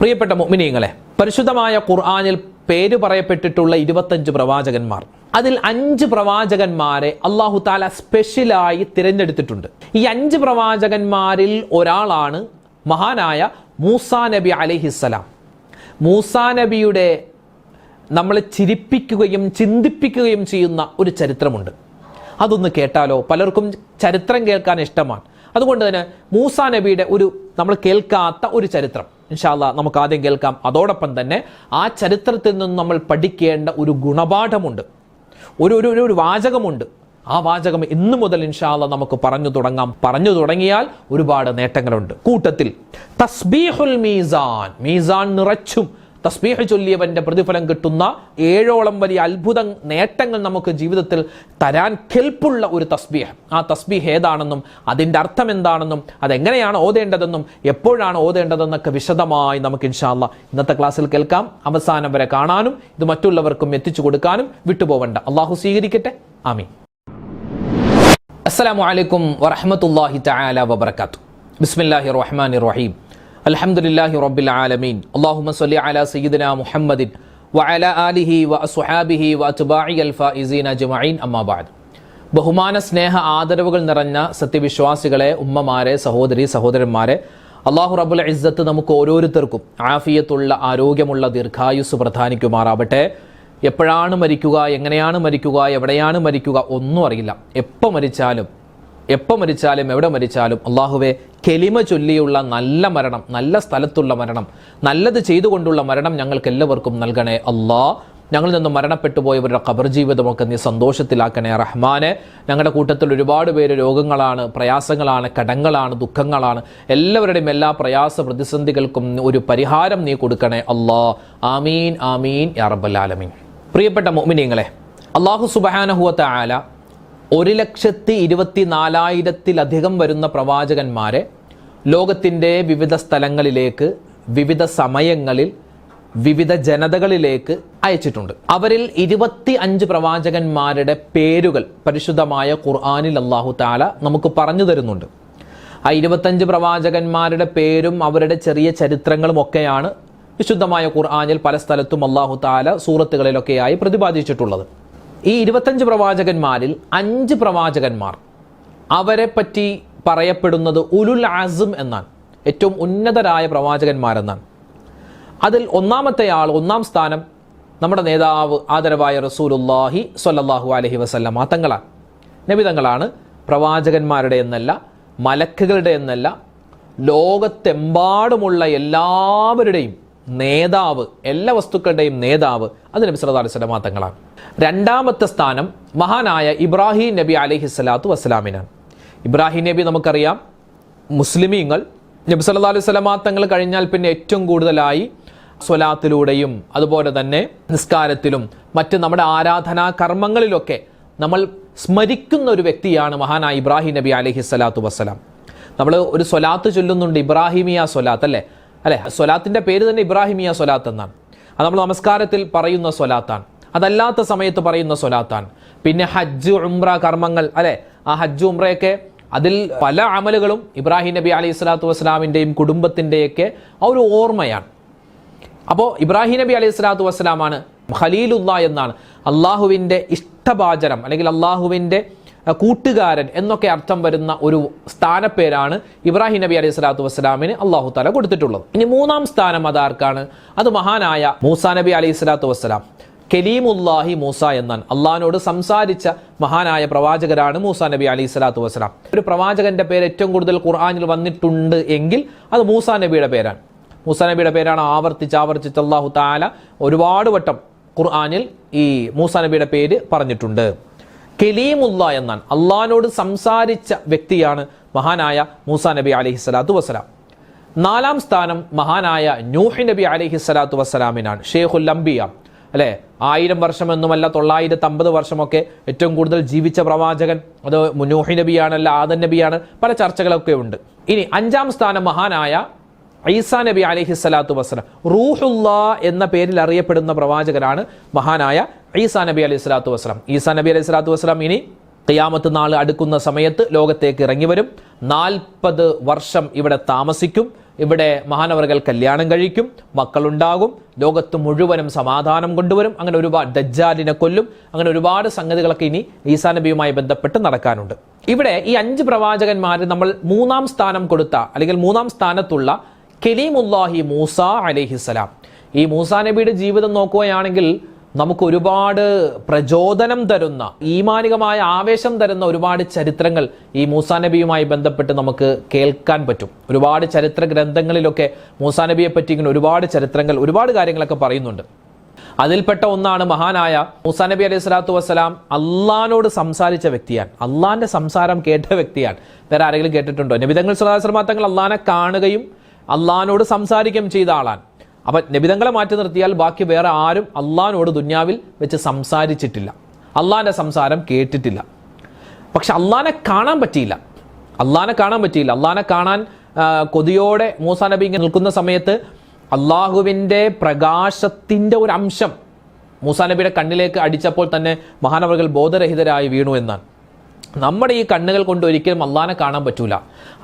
പ്രിയപ്പെട്ട മുഅ്മിനീങ്ങളെ, പരിശുദ്ധമായ ഖുർആനിൽ പേര് പറയപ്പെട്ടിട്ടുള്ള 25 പ്രവാചകന്മാർ, അതിൽ 5 പ്രവാചകന്മാരെ അല്ലാഹു തആല സ്പെഷ്യലായി തിരഞ്ഞെടുത്തിട്ടുണ്ട്. ഈ 5 പ്രവാചകന്മാരിൽ ഒരാളാണ് മഹാനായ മൂസാ നബി അലൈഹിസ്സലാം. മൂസാ നബിയുടെ നമ്മളെ ചിരിപ്പിക്കുകയും ചിന്തിപ്പിക്കുകയും ചെയ്യുന്ന ഒരു ചരിത്രമുണ്ട്. അതൊന്ന് കേട്ടാലോ? പലർക്കും ചരിത്രം കേൾക്കാൻ ഇഷ്ടമാണ്. അതുകൊണ്ട് തന്നെ മൂസാ നബിയുടെ നമ്മൾ കേൾക്കാത്ത ഒരു ചരിത്രം ഇൻഷാ അല്ലാഹ് നമുക്ക് ആദ്യം കേൾക്കാം. അതോടൊപ്പം തന്നെ ആ ചരിത്രത്തിൽ നിന്ന് നമ്മൾ പഠിക്കേണ്ട ഒരു ഗുണപാഠമുണ്ട്, ഒരു വാചകമുണ്ട്. ആ വാചകം ഇന്നു മുതൽ ഇൻഷാ അല്ലാഹ് നമുക്ക് പറഞ്ഞു തുടങ്ങാം. പറഞ്ഞു തുടങ്ങിയാൽ ഒരുപാട് നേട്ടങ്ങളുണ്ട്. കൂട്ടത്തിൽ തസ്ബീഹുൽ മീസാൻ, മീസാൻ നിറച്ചും തസ്ബീഹ് ചൊല്ലിയവന്റെ പ്രതിഫലം കിട്ടുന്ന 7ഓളം വലിയ അത്ഭുത നേട്ടങ്ങൾ നമുക്ക് ജീവിതത്തിൽ തരാൻ കെൽപ്പുള്ള ഒരു തസ്ബീഹ്. ആ തസ്ബീഹ് ഏതാണെന്നും അതിൻ്റെ അർത്ഥം എന്താണെന്നും അതെങ്ങനെയാണ് ഓതേണ്ടതെന്നും എപ്പോഴാണ് ഓതേണ്ടതെന്നൊക്കെ വിശദമായി നമുക്ക് ഇൻഷാ അല്ലാഹ് ഇന്നത്തെ ക്ലാസ്സിൽ കേൾക്കാം. അവസാനം വരെ കാണാനും ഇത് മറ്റുള്ളവർക്കും എത്തിച്ചു കൊടുക്കാനും വിട്ടുപോകണ്ട. അള്ളാഹു സ്വീകരിക്കട്ടെ. ആമീൻ. അസ്സലാമു അലൈക്കും വറഹ്മത്തുള്ളാഹി തആല വബറകാതുഹു. ബിസ്മില്ലാഹിർ റഹ്മാനിർ റഹീം. അൽഹംദുലില്ലാഹി റബ്ബിൽ ആലമീൻ. അല്ലാഹുമ്മ സ്വല്ലി അലാ സയ്യിദിനാ മുഹമ്മദിൻ വഅലാ ആലിഹി വഅസ്ഹാബിഹി വഅത്ബാഇൽ ഫായിസീന അജ്മഈൻ. അമ്മാ ബഅദ്. ബഹുമാന സ്നേഹ ആദരവുകൾ നിറഞ്ഞ സത്യവിശ്വാസികളെ, ഉമ്മമാരെ, സഹോദരന്മാരെ, അല്ലാഹു റബ്ബുൽ ഇസ്സത്ത് നമുക്ക് ഓരോരുത്തർക്കും ആഫിയത്തുള്ള ആരോഗ്യമുള്ള ദീർഘായുസ് പ്രദാനിക്കുമാറാവട്ടെ. എപ്പോഴാണ് മരിക്കുക, എങ്ങനെയാണ് മരിക്കുക, എവിടെയാണ് മരിക്കുക ഒന്നും അറിയില്ല. എപ്പോൾ മരിച്ചാലും എവിടെ മരിച്ചാലും അള്ളാഹുവെ കെലിമ ചൊല്ലിയുള്ള നല്ല മരണം, നല്ല സ്ഥലത്തുള്ള മരണം, നല്ലത് ചെയ്തുകൊണ്ടുള്ള മരണം ഞങ്ങൾക്ക് എല്ലാവർക്കും നൽകണേ അല്ലാ. ഞങ്ങളിൽ നിന്നും മരണപ്പെട്ടു പോയവരുടെ ഖബർ ജീവിതമൊക്കെ നീ സന്തോഷത്തിലാക്കണേ റഹ്മാനെ. ഞങ്ങളുടെ കൂട്ടത്തിൽ ഒരുപാട് പേര് രോഗങ്ങളാണ്, പ്രയാസങ്ങളാണ്, കടങ്ങളാണ്, ദുഃഖങ്ങളാണ്. എല്ലാവരുടെയും എല്ലാ പ്രയാസ പ്രതിസന്ധികൾക്കും ഒരു പരിഹാരം നീ കൊടുക്കണേ അല്ലാ. ആമീൻ ആമീൻ യാ റബ്ബൽ ആലമീൻ. പ്രിയപ്പെട്ട മുഅ്മിനീങ്ങളെ, അല്ലാഹു സുബ്ഹാനഹു വ തആല 1,24,000-ലധികം വരുന്ന പ്രവാചകന്മാരെ ലോകത്തിൻ്റെ വിവിധ സ്ഥലങ്ങളിലേക്ക്, വിവിധ സമയങ്ങളിൽ, വിവിധ ജനതകളിലേക്ക് അയച്ചിട്ടുണ്ട്. അവരിൽ 25 പ്രവാചകന്മാരുടെ പേരുകൾ പരിശുദ്ധമായ ഖുർആനിൽ അല്ലാഹു തആല നമുക്ക് പറഞ്ഞു തരുന്നുണ്ട്. ആ 25 പ്രവാചകന്മാരുടെ പേരും അവരുടെ ചെറിയ ചരിത്രങ്ങളും ഒക്കെയാണ് വിശുദ്ധമായ ഖുർആനിൽ പല സ്ഥലത്തും അല്ലാഹു തആല സൂറത്തുകളിലൊക്കെയായി പ്രതിപാദിച്ചിട്ടുള്ളത്. ഈ 25 പ്രവാചകന്മാരിൽ 5 പ്രവാചകന്മാർ, അവരെ പറ്റി പറയപ്പെടുന്നത് ഉലുൽ അസ്ം എന്നാണ്, ഏറ്റവും ഉന്നതരായ പ്രവാചകന്മാരെന്നാണ്. അതിൽ ഒന്നാം സ്ഥാനം നമ്മുടെ നേതാവ് ആദരവായ റസൂലുള്ളാഹി സ്വല്ലല്ലാഹു അലൈഹി വസല്ലമ തങ്ങളാണ്. നബി തങ്ങളാണ് പ്രവാചകന്മാരുടെ എന്നല്ല, മലക്കുകളുടെ എന്നല്ല, ലോകത്തെമ്പാടുമുള്ള എല്ലാവരുടെയും നേതാവ്, എല്ലാ വസ്തുക്കളുടെയും നേതാവ് അത് നബി സല്ലല്ലാഹു അലൈഹി വസല്ലമ തങ്ങളാണ്. രണ്ടാമത്തെ സ്ഥാനം മഹാനായ ഇബ്രാഹിം നബി അലൈഹിസ്സലാത്തു വസ്സലാമിനാണ്. ഇബ്രാഹിം നബി നമുക്കറിയാം, മുസ്ലിമീങ്ങൾ നബി സല്ലല്ലാഹു അലൈഹി വസല്ലമ തങ്ങൾ കഴിഞ്ഞാൽ പിന്നെ ഏറ്റവും കൂടുതലായി സ്വലാത്തിലൂടെയും അതുപോലെ തന്നെ നിസ്കാരത്തിലും മറ്റ് നമ്മുടെ ആരാധനാ കർമ്മങ്ങളിലൊക്കെ നമ്മൾ സ്മരിക്കുന്ന ഒരു വ്യക്തിയാണ് മഹാനായ ഇബ്രാഹിം നബി അലൈഹിസ്സലാത്തു വസ്സലാം. നമ്മൾ ഒരു സ്വലാത്ത് ചൊല്ലുന്നുണ്ട്, ഇബ്രാഹിമിയ സ്വലാത്ത് അല്ലേ? സ്വലാത്തിന്റെ പേര് തന്നെ ഇബ്രാഹിമിയ സ്വലാത്ത് എന്നാണ്. അത് നമ്മൾ നമസ്കാരത്തിൽ പറയുന്ന സ്വലാത്താണ്, അതല്ലാത്ത സമയത്ത് പറയുന്ന സ്വലാത്താണ്. പിന്നെ ഹജ്ജ്, ഉംറ കർമ്മങ്ങൾ അല്ലെ, ആ ഹജ്ജ് ഉംറയൊക്കെ അതിൽ പല അമലുകളും ഇബ്രാഹിം നബി അലൈഹി സ്വലാത്തു വസ്സലാമിൻ്റെയും കുടുംബത്തിൻ്റെയൊക്കെ ആ ഒരു ഓർമ്മയാണ്. അപ്പോൾ ഇബ്രാഹിം നബി അലൈഹി സ്വലാത്തു വസ്സലാമാണ് ഖലീലുല്ലാ എന്നാണ്, അള്ളാഹുവിൻ്റെ ഇഷ്ടഭാജനം അല്ലെങ്കിൽ അള്ളാഹുവിൻ്റെ കൂട്ടുകാരൻ എന്നൊക്കെ അർത്ഥം വരുന്ന ഒരു സ്ഥാനപ്പേരാണ് ഇബ്രാഹിം നബി അലൈഹി സ്വലാത്തു വസ്സലാമിന് അള്ളാഹു തആല കൊടുത്തിട്ടുള്ളത്. ഇനി 3-ാം സ്ഥാനം അതാർക്കാണ്? അത് മഹാനായ മൂസാ നബി അലൈഹി സ്വലാത്തു വസ്സലാം. കലീമുല്ലാഹി മൂസ എന്നാണ്, അള്ളാഹിനോട് സംസാരിച്ച മഹാനായ പ്രവാചകരാണ് മൂസാ നബി അലൈഹി സ്വലാത്തു വസ്സലാം. ഒരു പ്രവാചകന്റെ പേര് ഏറ്റവും കൂടുതൽ ഖുർആനിൽ വന്നിട്ടുണ്ട് എങ്കിൽ അത് മൂസാ നബിയുടെ പേരാണ്. മൂസാ നബിയുടെ പേരാണ് ആവർത്തിച്ച് അള്ളാഹു തആല ഒരുപാട് വട്ടം ഖുർആനിൽ ഈ മൂസാ നബിയുടെ പേര് പറഞ്ഞിട്ടുണ്ട്. കലീമുല്ല എന്നാണ്, അള്ളാഹിനോട് സംസാരിച്ച വ്യക്തിയാണ് മഹാനായ മൂസാ നബി അലൈഹി സ്വലാത്തു വസ്സലാം. 4-ാം സ്ഥാനം മഹാനായ നൂഹ് നബി അലൈഹി സ്വലാത്തു വസ്സലാമിനാണ്. ഷെയ്ഖുൽ അംബിയ അല്ലെ, 1000 വർഷമെന്നുമല്ല 950 വർഷമൊക്കെ ഏറ്റവും കൂടുതൽ ജീവിച്ച പ്രവാചകൻ അത് നൂഹ് നബിയാണല്ല ആദം നബിയാണ്, പല ചർച്ചകളൊക്കെ ഉണ്ട്. ഇനി 5-ാം സ്ഥാനം മഹാനായ ഈസാ നബി അലൈഹി സ്വലാത്തു വസ്സലാം. റൂഹുല്ലാ എന്ന പേരിൽ അറിയപ്പെടുന്ന പ്രവാചകനാണ് മഹാനായ ഈസാ നബി അലൈഹി സ്വലാത്തു വസ്സലാം. ഈസാ നബി അലൈഹി സ്വലാത്തു വസ്സലാം ഇനി ഖിയാമത്ത് നാൾ അടുക്കുന്ന സമയത്ത് ലോകത്തേക്ക് ഇറങ്ങി വരും. 40 വർഷം ഇവിടെ താമസിക്കും. ഇവിടെ മഹാനവറുകൾ കല്യാണം കഴിക്കും, മക്കളുണ്ടാകും, ലോകത്ത് മുഴുവനും സമാധാനം കൊണ്ടുവരും. അങ്ങനെ ഒരുപാട് ദജ്ജാലിനെ കൊല്ലും. അങ്ങനെ ഒരുപാട് സംഗതികളൊക്കെ ഇനി ഈസാ നബിയുമായി ബന്ധപ്പെട്ട് നടക്കാനുണ്ട്. ഇവിടെ ഈ 5 പ്രവാചകന്മാർ നമ്മൾ 3-ാം സ്ഥാനം കൊടുത്ത, അല്ലെങ്കിൽ 3-ാം സ്ഥാനത്തുള്ള കലീമുല്ലാഹി മൂസ അലൈഹിസ്സലാം. ഈ മൂസാ നബിയുടെ ജീവിതം നോക്കുകയാണെങ്കിൽ നമുക്ക് ഒരുപാട് പ്രചോദനം തരുന്ന, ഈമാനികമായ ആവേശം തരുന്ന ഒരുപാട് ചരിത്രങ്ങൾ ഈ മൂസാ നബിയുമായി ബന്ധപ്പെട്ട് നമുക്ക് കേൾക്കാൻ പറ്റും. ഒരുപാട് ചരിത്ര ഗ്രന്ഥങ്ങളിലൊക്കെ മൂസാ നബിയെ പറ്റി ഇങ്ങനെ ഒരുപാട് ചരിത്രങ്ങൾ, ഒരുപാട് കാര്യങ്ങളൊക്കെ പറയുന്നുണ്ട്. അതിൽപ്പെട്ട ഒന്നാണ് മഹാനായ മൂസാ നബി അലൈഹി സ്വലാത്തു വസ്സലാം അള്ളാനോട് സംസാരിച്ച വ്യക്തിയാണ്. അള്ളാന്റെ സംസാരം കേട്ട വ്യക്തിയാണ്. വേറെ ആരെങ്കിലും കേട്ടിട്ടുണ്ടോ? നബിതങ്ങൾ സ്വല്ലല്ലാഹു അലൈഹി വസല്ലം തങ്ങൾ അള്ളാനെ കാണുകയും അള്ളാനോട് സംസാരിക്കുകയും ചെയ്ത ആളാണ്. അപ്പൊ നബിതങ്ങളെ മാറ്റി നിർത്തിയാൽ ബാക്കി വേറെ ആരും അള്ളാനോട് ദുന്യാവിൽ വെച്ച് സംസാരിച്ചിട്ടില്ല, അള്ളാന്റെ സംസാരം കേട്ടിട്ടില്ല. പക്ഷെ അള്ളാനെ കാണാൻ പറ്റിയില്ല. അള്ളാനെ കാണാൻ കൊതിയോടെ മൂസാ നബി ഇങ്ങനെ നിൽക്കുന്ന സമയത്ത് അള്ളാഹുവിൻ്റെ പ്രകാശത്തിൻ്റെ ഒരു അംശം മൂസാ നബിയുടെ കണ്ണിലേക്ക് അടിച്ചപ്പോൾ തന്നെ മഹാനവറുകൾ ബോധരഹിതരായി വീണു എന്നാണ്. നമ്മുടെ ഈ കണ്ണുകൾ കൊണ്ട് ഒരിക്കലും അള്ളാനെ കാണാൻ പറ്റൂല.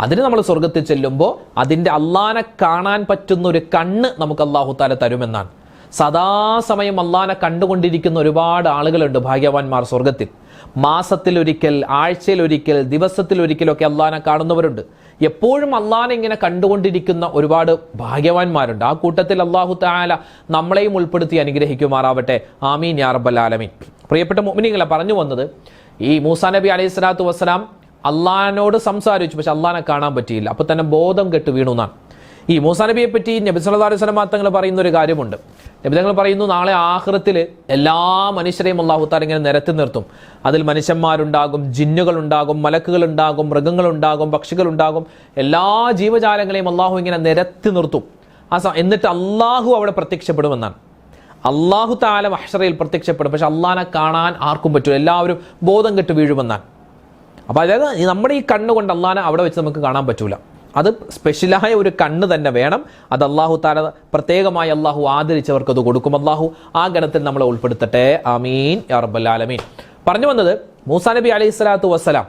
അതിന് നമ്മൾ സ്വർഗത്തിൽ ചെല്ലുമ്പോൾ അതിൻ്റെ അള്ളാനെ കാണാൻ പറ്റുന്ന ഒരു കണ്ണ് നമുക്ക് അള്ളാഹു താല തരുമെന്നാണ്. സദാസമയം അള്ളാനെ കണ്ടുകൊണ്ടിരിക്കുന്ന ഒരുപാട് ആളുകളുണ്ട്, ഭാഗ്യവാന്മാർ സ്വർഗത്തിൽ. മാസത്തിലൊരിക്കൽ, ആഴ്ചയിലൊരിക്കൽ, ദിവസത്തിലൊരിക്കലൊക്കെ അള്ളാനെ കാണുന്നവരുണ്ട്. എപ്പോഴും അള്ളാനെ ഇങ്ങനെ കണ്ടുകൊണ്ടിരിക്കുന്ന ഒരുപാട് ഭാഗ്യവാന്മാരുണ്ട്. ആ കൂട്ടത്തിൽ അള്ളാഹു തആല നമ്മളെയും ഉൾപ്പെടുത്തി അനുഗ്രഹിക്കുമാറാവട്ടെ. ആമീൻ യാ റബ്ബൽ ആലമീൻ. പ്രിയപ്പെട്ട മുഅ്മിനീങ്ങളെ, പറഞ്ഞു വന്നത്, ഈ മൂസാ നബി അലൈഹി സ്വലാത്തു വസ്സലാം അള്ളാഹിനോട് സംസാരിച്ചു, പക്ഷെ അള്ളാഹിനെ കാണാൻ പറ്റിയില്ല. അപ്പൊ തന്നെ ബോധം കെട്ട് വീണു എന്നാണ്. ഈ മൂസാ നബിയെ പറ്റി നബി സല്ലല്ലാഹു അലൈഹി വസല്ലം തങ്ങൾ പറയുന്ന ഒരു കാര്യമുണ്ട്. നബി തങ്ങൾ പറയുന്നു, നാളെ ആഖിറത്തിൽ എല്ലാ മനുഷ്യരെയും അല്ലാഹു തആല ഇങ്ങനെ നിരത്തി നിർത്തും. അതിൽ മനുഷ്യന്മാരുണ്ടാകും, ജിന്നുകളുണ്ടാകും, മലക്കുകളുണ്ടാകും, മൃഗങ്ങളുണ്ടാകും, പക്ഷികളുണ്ടാകും. എല്ലാ ജീവജാലങ്ങളെയും അള്ളാഹു ഇങ്ങനെ നിരത്തി നിർത്തും. എന്നിട്ട് അള്ളാഹു അവിടെ പ്രത്യക്ഷപ്പെടുമെന്നാണ്. അള്ളാഹു തആല മഹ്ശറയിൽ പ്രത്യക്ഷപ്പെടും. പക്ഷെ അള്ളാഹിനെ കാണാൻ ആർക്കും പറ്റില്ല, എല്ലാവരും ബോധം കെട്ട് വീഴുമെന്നാണ്. അപ്പോൾ അതായത് നമ്മുടെ ഈ കണ്ണുകൊണ്ട് അള്ളാഹിനെ അവിടെ വെച്ച് നമുക്ക് കാണാൻ പറ്റൂല. അത് സ്പെഷ്യലായ ഒരു കണ്ണ് തന്നെ വേണം. അത് അള്ളാഹു തആല പ്രത്യേകമായി അള്ളാഹു ആദരിച്ചവർക്ക് അത് കൊടുക്കും. അള്ളാഹു ആ ഗണത്തിൽ നമ്മളെ ഉൾപ്പെടുത്തട്ടെ. ആമീൻ യാ റബ്ബൽ ആലമീൻ. പറഞ്ഞു വന്നത്, മൂസാ നബി അലൈഹി സ്വലാത്തു വസ്സലാം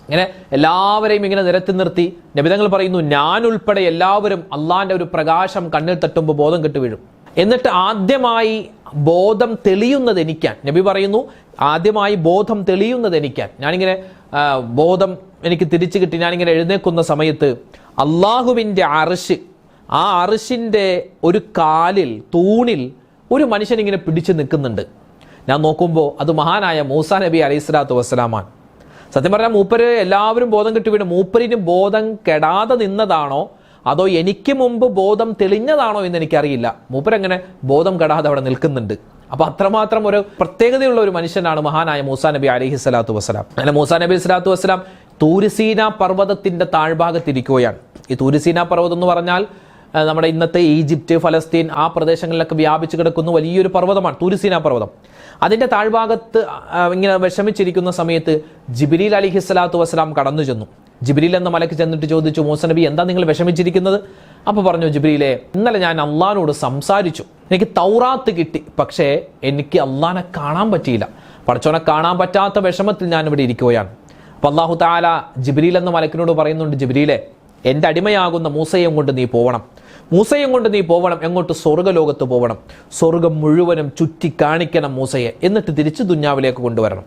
ഇങ്ങനെ എല്ലാവരെയും ഇങ്ങനെ നിരത്തി നിർത്തി നബിതങ്ങൾ പറയുന്നു, ഞാൻ ഉൾപ്പെടെ എല്ലാവരും അള്ളാഹിന്റെ ഒരു പ്രകാശം കണ്ണിൽ തട്ടുമ്പോൾ ബോധം കെട്ട് വീഴും. എന്നിട്ട് ആദ്യമായി ബോധം തെളിയുന്നത് എനിക്കാണ്. നബി പറയുന്നു, ആദ്യമായി ബോധം തെളിയുന്നത് എനിക്കാണ്. ഞാനിങ്ങനെ ബോധം എനിക്ക് തിരിച്ചു കിട്ടി. ഞാനിങ്ങനെ എഴുന്നേക്കുന്ന സമയത്ത് അള്ളാഹുവിൻ്റെ അർശ്, ആ അർശിൻ്റെ ഒരു കാലിൽ, തൂണിൽ ഒരു മനുഷ്യൻ ഇങ്ങനെ പിടിച്ചു നിൽക്കുന്നുണ്ട്. ഞാൻ നോക്കുമ്പോൾ അത് മഹാനായ മൂസാ നബി അലൈഹി സ്വലാത്തു വസ്സലാമാണ്. സത്യം പറഞ്ഞാൽ മൂപ്പര് എല്ലാവരും ബോധം കെട്ടി വീണ്. മൂപ്പരിന് ബോധം കെടാതെ നിന്നതാണോ അതോ എനിക്ക് മുമ്പ് ബോധം തെളിഞ്ഞതാണോ എന്ന് എനിക്കറിയില്ല. മൂപ്പരങ്ങനെ ബോധം കെടാതെ അവിടെ നിൽക്കുന്നുണ്ട്. അപ്പൊ അത്രമാത്രം ഒരു പ്രത്യേകതയുള്ള ഒരു മനുഷ്യനാണ് മഹാനായ മൂസാ നബി അലൈഹി സ്വലാത്തു വസ്സലാം. അങ്ങനെ മൂസാ നബി സ്വലാത്തു വസ്സലാം തൂരിസീന പർവ്വതത്തിന്റെ താഴ്ഭാഗത്തിരിക്കുകയാണ്. ഈ തൂരിസീന പർവ്വതം എന്ന് പറഞ്ഞാൽ നമ്മുടെ ഇന്നത്തെ ഈജിപ്റ്റ്, ഫലസ്തീൻ ആ പ്രദേശങ്ങളിലൊക്കെ വ്യാപിച്ചു കിടക്കുന്ന വലിയൊരു പർവ്വതമാണ് തൂരിസീന പർവ്വതം. അതിന്റെ താഴ്ഭാഗത്ത് ഇങ്ങനെ വിഷമിച്ചിരിക്കുന്ന സമയത്ത് ജിബ്രീൽ അലൈഹി സ്വലാത്തു വസ്സലാം കടന്നു ചെന്നു. ജിബ്രീൽ എന്ന മലക്ക് ചെന്നിട്ട് ചോദിച്ചു, മൂസാ നബി എന്താ നിങ്ങൾ വിഷമിച്ചിരിക്കുന്നത്? അപ്പോൾ പറഞ്ഞു, ജിബ്രീലെ, ഇന്നലെ ഞാൻ അള്ളാഹിനോട് സംസാരിച്ചു, എനിക്ക് തൗറാത്ത് കിട്ടി, പക്ഷേ എനിക്ക് അള്ളാഹിനെ കാണാൻ പറ്റിയില്ല. പടച്ചോനെ കാണാൻ പറ്റാത്ത വിഷമത്തിൽ ഞാൻ ഇവിടെ ഇരിക്കുകയാണ്. അപ്പോൾ അള്ളാഹു തആല ജിബ്രീൽ എന്ന മലക്കിനോട് പറയുന്നുണ്ട്, ജിബ്രീലെ, എൻ്റെ അടിമയാകുന്ന മൂസയും കൊണ്ട് നീ പോവണം. മൂസയും കൊണ്ട് നീ പോവണം. എങ്ങോട്ട്? സ്വർഗ്ഗലോകത്ത് പോവണം. സ്വർഗം മുഴുവനും ചുറ്റി കാണിക്കണം മൂസയെ. എന്നിട്ട് തിരിച്ച് ദുന്യാവിലേക്ക് കൊണ്ടുവരണം,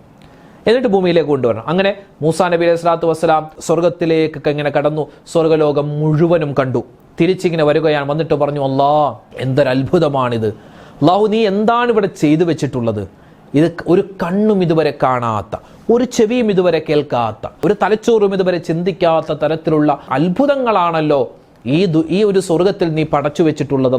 എന്നിട്ട് ഭൂമിയിലേക്ക് കൊണ്ടുവരണം. അങ്ങനെ മൂസാ നബി അലൈഹി സ്വലാത്തു വസ്സലാം സ്വർഗത്തിലേക്കൊക്കെ ഇങ്ങനെ കടന്നു. സ്വർഗ്ഗലോകം മുഴുവനും കണ്ടു. തിരിച്ചിങ്ങനെ വരികയാണ്. വന്നിട്ട് പറഞ്ഞു, അല്ലാഹ്, എന്തൊരത്ഭുതമാണിത്! അല്ലാഹു, നീ എന്താണ് ഇവിടെ ചെയ്തു വെച്ചിട്ടുള്ളത്? ഇത് ഒരു കണ്ണും ഇതുവരെ കാണാത്ത, ഒരു ചെവിയും ഇതുവരെ കേൾക്കാത്ത, ഒരു തലച്ചോറും ഇതുവരെ ചിന്തിക്കാത്ത തരത്തിലുള്ള അത്ഭുതങ്ങളാണല്ലോ ഈ ഒരു സ്വർഗത്തിൽ നീ പടച്ചു വെച്ചിട്ടുള്ളത്.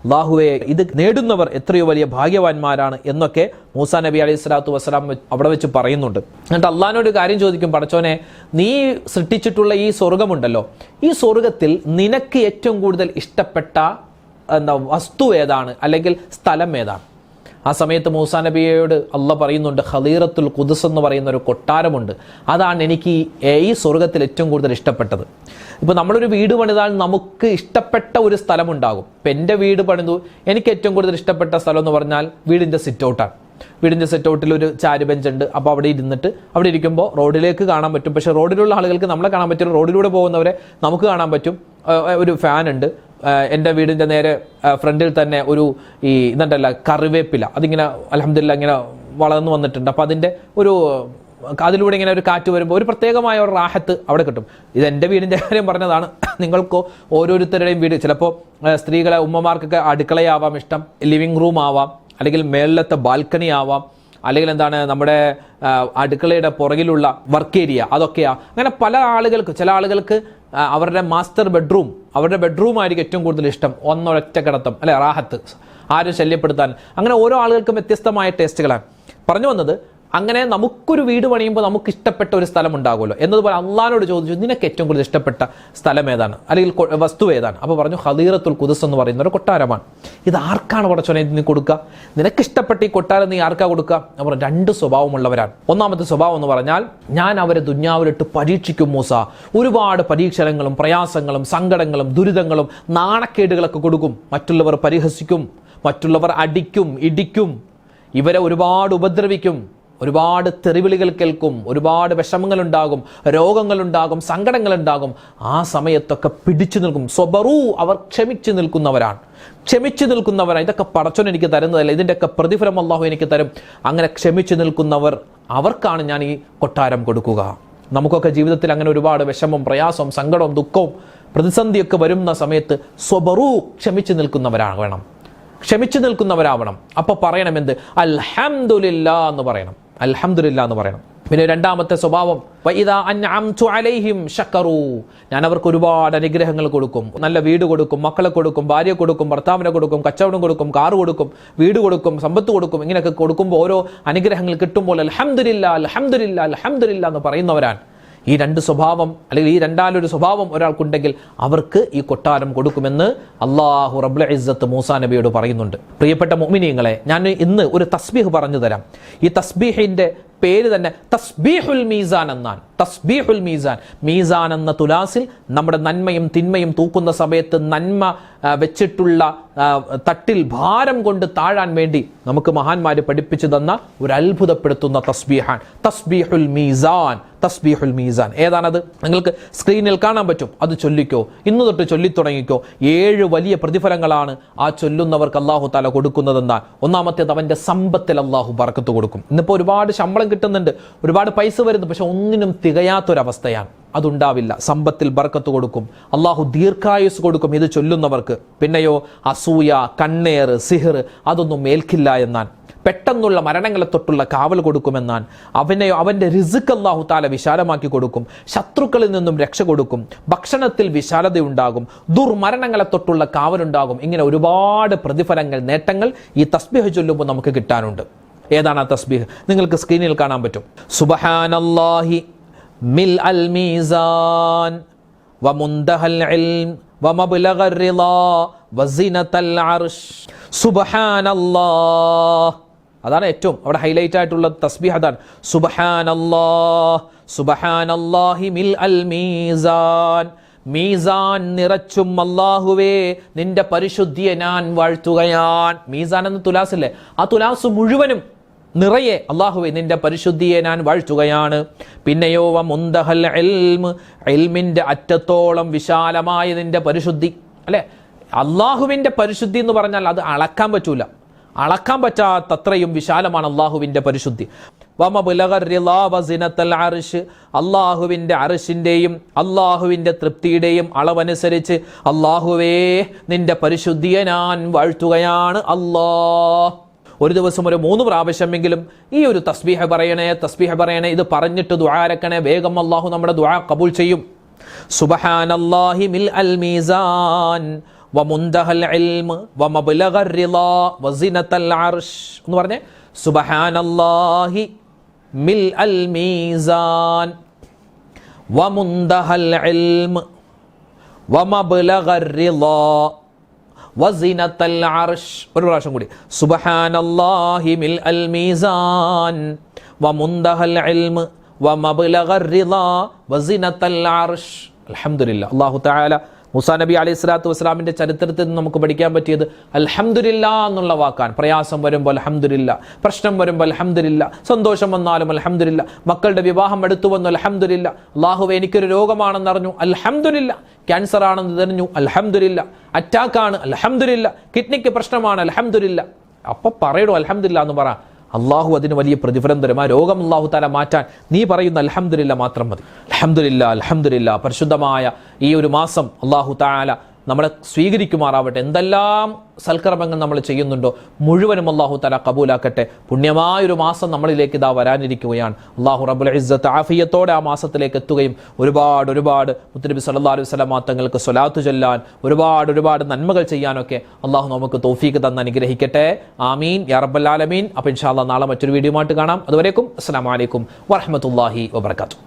അല്ലാഹുവേ, ഇത് നേടുന്നവർ എത്രയോ വലിയ ഭാഗ്യവാന്മാരാണ് എന്നൊക്കെ മൂസാ നബി അലൈഹി സ്വലാത്തു വസ്സലാം അവിടെ വെച്ച് പറയുന്നുണ്ട്. എന്നിട്ട് അള്ളാഹിനോട് കാര്യം ചോദിക്കും, പടച്ചോനെ, നീ സൃഷ്ടിച്ചിട്ടുള്ള ഈ സ്വർഗമുണ്ടല്ലോ, ഈ സ്വർഗത്തിൽ നിനക്ക് ഏറ്റവും കൂടുതൽ ഇഷ്ടപ്പെട്ട വസ്തു ഏതാണ്, അല്ലെങ്കിൽ സ്ഥലം ഏതാണ്? ആ സമയത്ത് മൂസാ നബിയോട് അള്ളാഹ് പറയുന്നുണ്ട്, ഖലീറത്തുൽ ഖുദ്സ് എന്ന് പറയുന്ന ഒരു കൊട്ടാരമുണ്ട്, അതാണ് എനിക്ക് ഈ സ്വർഗത്തിൽ ഏറ്റവും കൂടുതൽ ഇഷ്ടപ്പെട്ടത്. ഇപ്പോൾ നമ്മളൊരു വീട് പണിതാൽ നമുക്ക് ഇഷ്ടപ്പെട്ട ഒരു സ്ഥലമുണ്ടാകും. ഇപ്പം എൻ്റെ വീട് പണിതു, എനിക്ക് ഏറ്റവും കൂടുതൽ ഇഷ്ടപ്പെട്ട സ്ഥലം എന്ന് പറഞ്ഞാൽ വീടിൻ്റെ സിറ്റൗട്ടാണ്. വീടിൻ്റെ സിറ്റൗട്ടിൽ ഒരു ചാരു ബെഞ്ചുണ്ട്. അപ്പോൾ അവിടെ ഇരുന്നിട്ട് അവിടെ ഇരിക്കുമ്പോൾ റോഡിലേക്ക് കാണാൻ പറ്റും. പക്ഷേ റോഡിലുള്ള ആളുകൾക്ക് നമ്മളെ കാണാൻ പറ്റില്ല, റോഡിലൂടെ പോകുന്നവരെ നമുക്ക് കാണാൻ പറ്റും. ഒരു ഫാനുണ്ട്. എൻ്റെ വീടിൻ്റെ നേരെ ഫ്രണ്ടിൽ തന്നെ ഒരു ഇതുണ്ടല്ല കറിവേപ്പില, അതിങ്ങനെ അൽഹംദുലില്ലാ ഇങ്ങനെ വളർന്നു വന്നിട്ടുണ്ട്. അപ്പോൾ അതിൻ്റെ അതിലൂടെ ഇങ്ങനെ ഒരു കാറ്റ് വരുമ്പോൾ ഒരു പ്രത്യേകമായ ഒരു റാഹത്ത് അവിടെ കിട്ടും. ഇത് എൻ്റെ വീടിൻ്റെ കാര്യം പറഞ്ഞതാണ്. നിങ്ങൾക്കോ ഓരോരുത്തരുടെയും വീട്, ചിലപ്പോൾ സ്ത്രീകളെ ഉമ്മമാർക്കൊക്കെ അടുക്കളയാവാം ഇഷ്ടം, ലിവിങ് റൂം ആവാം, അല്ലെങ്കിൽ മേളിലത്തെ ബാൽക്കണി ആവാം, അല്ലെങ്കിൽ നമ്മുടെ അടുക്കളയുടെ പുറകിലുള്ള വർക്ക് ഏരിയ അതൊക്കെയാ. അങ്ങനെ പല ആളുകൾക്ക്, ചില ആളുകൾക്ക് അവരുടെ മാസ്റ്റർ ബെഡ്റൂം, അവരുടെ ബെഡ്റൂം ആയിരിക്കും ഏറ്റവും കൂടുതൽ ഇഷ്ടം. ഒന്നൊറ്റ കിടത്തം അല്ലെ, റാഹത്ത്, ആരും ശല്യപ്പെടുത്താൻ. അങ്ങനെ ഓരോ ആളുകൾക്കും വ്യത്യസ്തമായ ടേസ്റ്റുകളാണ്. പറഞ്ഞു വന്നത്, അങ്ങനെ നമുക്കൊരു വീട് പണിയുമ്പോൾ നമുക്ക് ഇഷ്ടപ്പെട്ട ഒരു സ്ഥലം ഉണ്ടാകുമല്ലോ. എന്നതുപോലെ അള്ളാഹിനോട് ചോദിച്ചു, നിനക്ക് ഏറ്റവും കൂടുതൽ ഇഷ്ടപ്പെട്ട സ്ഥലം ഏതാണ്, അല്ലെങ്കിൽ വസ്തു ഏതാണ്? അപ്പോൾ പറഞ്ഞു ഹദീറത്തുൽ ഖുദ്സ് എന്ന് പറയുന്ന ഒരു കൊട്ടാരമാണ്. ഇത് ആർക്കാണ് പടച്ചോനെ നീ കൊടുക്കുക? നിനക്ക് ഇഷ്ടപ്പെട്ട ഈ കൊട്ടാരം നീ ആർക്കാ കൊടുക്കുക? അവർ 2 സ്വഭാവമുള്ളവരാണ്. ഒന്നാമത്തെ സ്വഭാവം എന്ന് പറഞ്ഞാൽ, ഞാൻ അവരെ ദുന്യാവിലിട്ട് പരീക്ഷിക്കും മൂസ. ഒരുപാട് പരീക്ഷണങ്ങളും പ്രയാസങ്ങളും സങ്കടങ്ങളും ദുരിതങ്ങളും നാണക്കേടുകളൊക്കെ കൊടുക്കും. മറ്റുള്ളവർ പരിഹസിക്കും, മറ്റുള്ളവർ അടിക്കും, ഇടിക്കും, ഇവരെ ഒരുപാട് ഉപദ്രവിക്കും, ഒരുപാട് തെറിവിളികൾ കേൾക്കും, ഒരുപാട് വിഷമങ്ങളുണ്ടാകും, രോഗങ്ങളുണ്ടാകും, സങ്കടങ്ങളുണ്ടാകും. ആ സമയത്തൊക്കെ പിടിച്ചു നിൽക്കും. സ്വബറു, അവർ ക്ഷമിച്ചു നിൽക്കുന്നവരാണ്. ഇതൊക്കെ പടച്ചോൻ എനിക്ക് തരുന്നതല്ല, ഇതിൻ്റെയൊക്കെ പ്രതിഫലം അല്ലാഹു എനിക്ക് തരും. അങ്ങനെ ക്ഷമിച്ചു നിൽക്കുന്നവർ, അവർക്കാണ് ഞാൻ ഈ കൊട്ടാരം കൊടുക്കുക. നമുക്കൊക്കെ ജീവിതത്തിൽ അങ്ങനെ ഒരുപാട് വിഷമം, പ്രയാസവും, സങ്കടവും, ദുഃഖവും, പ്രതിസന്ധിയൊക്കെ വരുന്ന സമയത്ത് സ്വബറു, ക്ഷമിച്ചു നിൽക്കുന്നവരാവണം. അപ്പൊ പറയണം എന്ത്? അൽഹംദുലില്ലാ എന്ന് പറയണം. അൽഹംദുലില്ലാ എന്ന് പറയണം. പിന്നെ രണ്ടാമത്തെ സ്വഭാവം, വഇദാ അൻഅംതു അലൈഹിം ശക്കറൂ, ഞാൻ അവർക്ക് ഒരുപാട് അനുഗ്രഹങ്ങൾ കൊടുക്കും. നല്ല വീട് കൊടുക്കും, മക്കളെ കൊടുക്കും, ഭാര്യ കൊടുക്കും, ഭർത്താവിനെ കൊടുക്കും, കച്ചവടം കൊടുക്കും, കാറ് കൊടുക്കും, വീട് കൊടുക്കും, സമ്പത്ത് കൊടുക്കും. ഇങ്ങനെയൊക്കെ കൊടുക്കുമ്പോൾ ഓരോ അനുഗ്രഹങ്ങൾ കിട്ടുമ്പോൾ അൽഹംദുലില്ലാ അൽഹംദുലില്ലാ അൽഹംദുലില്ലാ എന്ന് പറയുന്നവരാണ്. ഈ 2 സ്വഭാവം, അല്ലെങ്കിൽ ഈ രണ്ടാലൊരു സ്വഭാവം ഒരാൾക്കുണ്ടെങ്കിൽ അവർക്ക് ഈ കൊട്ടാരം കൊടുക്കുമെന്ന് അല്ലാഹു റബ്ബുൽ ഇസ്സത്ത് മൂസാ നബിയോട് പറയുന്നുണ്ട്. പ്രിയപ്പെട്ട മുഅ്മിനീങ്ങളെ, ഞാൻ ഇന്ന് ഒരു തസ്ബീഹ് പറഞ്ഞു തരാം. ഈ തസ്ബീഹിന്റെ പേര് തന്നെ തസ്ബീഹുൽ മീസാൻ എന്നാണ്. തസ്ബീഹുൽ മീസാൻ. മീസാൻ എന്ന തുലാസിൽ നമ്മുടെ നന്മയും തിന്മയും തൂക്കുന്ന സമയത്ത് നന്മ വെച്ചിട്ടുള്ള തട്ടിൽ ഭാരം കൊണ്ട് താഴാൻ വേണ്ടി നമുക്ക് മഹാന്മാര് പഠിപ്പിച്ചു തന്ന ഒരു അത്ഭുതപ്പെടുത്തുന്ന തസ്ബീഹാൻ തസ്ബീഹുൽ മീസാൻ. തസ്ബീഹുൽ മീസാൻ ഏതാണത്? നിങ്ങൾക്ക് സ്ക്രീനിൽ കാണാൻ പറ്റും. അത് ചൊല്ലിക്കോ, ഇന്നു തൊട്ട് ചൊല്ലിത്തുടങ്ങിക്കോ. 7 വലിയ പ്രതിഫലങ്ങളാണ് ആ ചൊല്ലുന്നവർക്ക് അല്ലാഹു തആല കൊടുക്കുന്നതെന്നാൽ. ഒന്നാമത്തേത്, അവന്റെ സമ്പത്തിൽ അല്ലാഹു ബർക്കത്ത് കൊടുക്കും. ഇന്നിപ്പോൾ ഒരുപാട് ശമ്പളം കിട്ടുന്നുണ്ട്, ഒരുപാട് പൈസ വരുന്നു, പക്ഷെ ഒന്നിനും തികയാത്തൊരവസ്ഥയാണ്. അതുണ്ടാവില്ല. സമ്പത്തിൽ ബർക്കത്ത് കൊടുക്കും, അല്ലാഹു ദീർഘായുസ് കൊടുക്കും ഇത് ചൊല്ലുന്നവർക്ക്. പിന്നെയോ അസൂയ, കണ്ണേറ്, സിഹർ അതൊന്നും ഏൽക്കില്ല എന്നാൻ. പെട്ടെന്നുള്ള മരണങ്ങളെ തൊട്ടുള്ള കാവൽ കൊടുക്കുമെന്നാൻ. അവന്റെ റിസ്ക് അല്ലാഹു തആല വിശാലമാക്കി കൊടുക്കും. ശത്രുക്കളിൽ നിന്നും രക്ഷ കൊടുക്കും. ഭക്ഷണത്തിൽ വിശാലതയുണ്ടാകും. ദുർമരണങ്ങളെ തൊട്ടുള്ള കാവലുണ്ടാകും. ഇങ്ങനെ ഒരുപാട് പ്രതിഫലങ്ങൾ, നേട്ടങ്ങൾ ഈ തസ്ബീഹ് ചൊല്ലുമ്പോൾ നമുക്ക് കിട്ടാനുണ്ട്. ഏതാണ് ആ തസ്ബീഹ്? നിങ്ങൾക്ക് സ്ക്രീനിൽ കാണാൻ പറ്റും. സുബ്ഹാനല്ലാഹി മിൽ അൽ മീസാൻ വമുൻതഹൽ ഇൽം വമബ്ലഗർ റിളാ വസിനതൽ അർശ്. സുബ്ഹാനല്ലാഹ്, അതാണ് ഏറ്റവും അവിടെ ഹൈലൈറ്റ് ആയിട്ടുള്ള തസ്ബീഹ്. അതാണ് സുബ്ഹാനല്ലാഹ്, സുബ്ഹാനല്ലാഹി മിൽ അൽ മീസാൻ. മീസാൻ നിറച്ചും അല്ലാഹുവേ നിന്റെ പരിശുദ്ധിയെ ഞാൻ വാഴ്ത്തുകയാൻ. മീസാൻ എന്ന തുലാസില്ലേ, ആ തുലാസ് മുഴുവനും നിറയെ അല്ലാഹുവേ നിന്റെ പരിശുദ്ധിയെ ഞാൻ വാഴ്ത്തുകയാണ്. പിന്നെയോ വമുൻതഹൽ ഇൽമ്, ഇൽമിന്റെ അറ്റത്തോളം വിശാലമായ നിന്റെ പരിശുദ്ധി അല്ലെ. അല്ലാഹുവിന്റെ പരിശുദ്ധി എന്ന് പറഞ്ഞാൽ അത് അളക്കാൻ പറ്റൂല, അളക്കാൻ പറ്റാത്തത്രയും വിശാലമാണ് അല്ലാഹുവിന്റെ പരിശുദ്ധി. വമബ്ലഗർ റിളാ വസിനതൽ അർശ്, അല്ലാഹുവിന്റെ അർശിന്റെയും അല്ലാഹുവിന്റെ തൃപ്തിയുടെയും അളവനുസരിച്ച് അല്ലാഹുവേ നിന്റെ പരിശുദ്ധിയെ ഞാൻ വാഴ്ത്തുകയാണ് അല്ലാഹ്. ഒരു ദിവസം ഒരു 3 പ്രാവശ്യമെങ്കിലും ഈ ഒരു തസ്ബീഹ് പറയണേ. ഇത് പറഞ്ഞിട്ട് ദുആ ഇറക്കണേ. വേഗം അല്ലാഹു നമ്മുടെ ദുആ ഖബൂൽ ചെയ്യും. സുബ്ഹാനല്ലാഹി മിൽ അൽ മീസാൻ വമുൻതഹൽ ഇൽം വമബ്ലഗർ റിളാ വസിനതൽ അർശ് എന്ന് പറഞ്ഞേ. സുബ്ഹാനല്ലാഹി മിൽ അൽ മീസാൻ വമുൻതഹൽ ഇൽം വമബ്ലഗർ റിളാ വസിനതൽ അർശ്. ഒരു പ്രാവശ്യം കൂടി. സുബ്ഹാനല്ലാഹി മിൽ അൽ മീസാൻ വമുൻതഹൽ ഇൽം വമബ്ലഗർ റിളാ വസിനതൽ അർശ്. അൽഹംദുലില്ലാ. അല്ലാഹു തആല മൂസാ നബി അലൈഹി സ്വലാത്തു വസ്സലാമിൻ്റെ ചരിത്രത്തിൽ നിന്ന് നമുക്ക് പഠിക്കാൻ പറ്റിയത് അൽഹംദുലില്ലാ എന്നുള്ള വാക്കാണ്. പ്രയാസം വരുമ്പോൾ അൽഹംദുലില്ലാ, പ്രശ്നം വരുമ്പോൾ അൽഹംദുലില്ലാ, സന്തോഷം വന്നാലും അൽഹംദുലില്ലാ, മക്കളുടെ വിവാഹം അടുത്തു വന്നു അൽഹംദുലില്ലാ, അല്ലാഹുവേ എനിക്കൊരു രോഗമാണെന്നറിഞ്ഞു അൽഹംദുലില്ലാ, ക്യാൻസർ ആണെന്ന് തെരഞ്ഞു അൽഹംദുലില്ലാ, അറ്റാക്കാണ് അൽഹംദുലില്ലാ, കിഡ്നിക്ക് പ്രശ്നമാണ് അൽഹംദുലില്ലാ. അപ്പം പറയണോ അൽഹംദുലില്ലാ എന്ന് പറ, അള്ളാഹു അതിന് വലിയ പ്രതിഫലം തരും. ആ രോഗം അള്ളാഹു തആല മാറ്റാൻ നീ പറയുന്ന അൽഹംദുലില്ലാ മാത്രം മതി. അൽഹംദുലില്ലാ, അൽഹംദുലില്ലാ. പരിശുദ്ധമായ ഈ ഒരു മാസം അള്ളാഹു തആല നമ്മളെ സ്വീകരിക്കുമാറാവട്ടെ. എന്തെല്ലാം സൽക്കർമ്മങ്ങൾ നമ്മൾ ചെയ്യുന്നുണ്ടോ മുഴുവനും അള്ളാഹു തആല കബൂലാക്കട്ടെ. പുണ്യമായൊരു മാസം നമ്മളിലേക്ക് ഇതാ വരാനിരിക്കുകയാണ്. അള്ളാഹു റബ്ബുൽ ഇസ്സത്ത് ആഫിയത്തോടെ ആ മാസത്തിലേക്ക് എത്തുകയും ഒരുപാട് മുത്തുനബി സല്ലല്ലാഹു അലൈഹി വസല്ലം തങ്ങൾക്ക് സ്വലാത്ത് ചൊല്ലാൻ, ഒരുപാട് നന്മകൾ ചെയ്യാനൊക്കെ അള്ളാഹു നമുക്ക് തൗഫീഖ് തന്ന് അനുഗ്രഹിക്കട്ടെ. ആമീൻ യാ റബ്ബൽ ആലമീൻ. അപ്പോൾ ഇൻഷാ അല്ലാഹ് നാളെ മറ്റൊരു വീഡിയോ ആയിട്ട് കാണാം. അതുവരേക്കും അസ്സലാമു അലൈക്കും വറഹ്മത്തുള്ളാഹി വബറകാതുഹു.